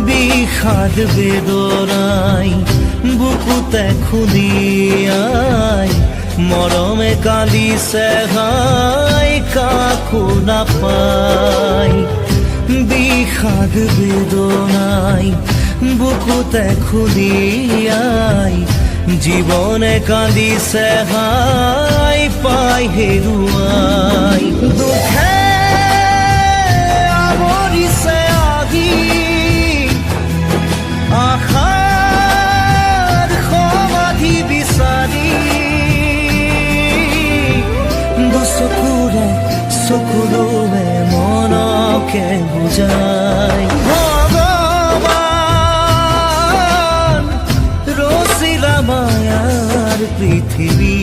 বিষাদ বেদনাই বুকুতে খুলিয়াই মৰমে কান্দিছে হাই কাকো নাপাই। বিষাদ বেদনাই বুকুতে খুলিয়াই জীবনে কান্দিছে হাই পাই হেৰুৱাই। দুখে আৱৰিছে আহি আশাৰ সমাধি বিচাৰি দুচকুৰে চকুলোৱে মনকে বুজাই। ভগৱান ৰচিলা মায়াৰ পৃথিৱী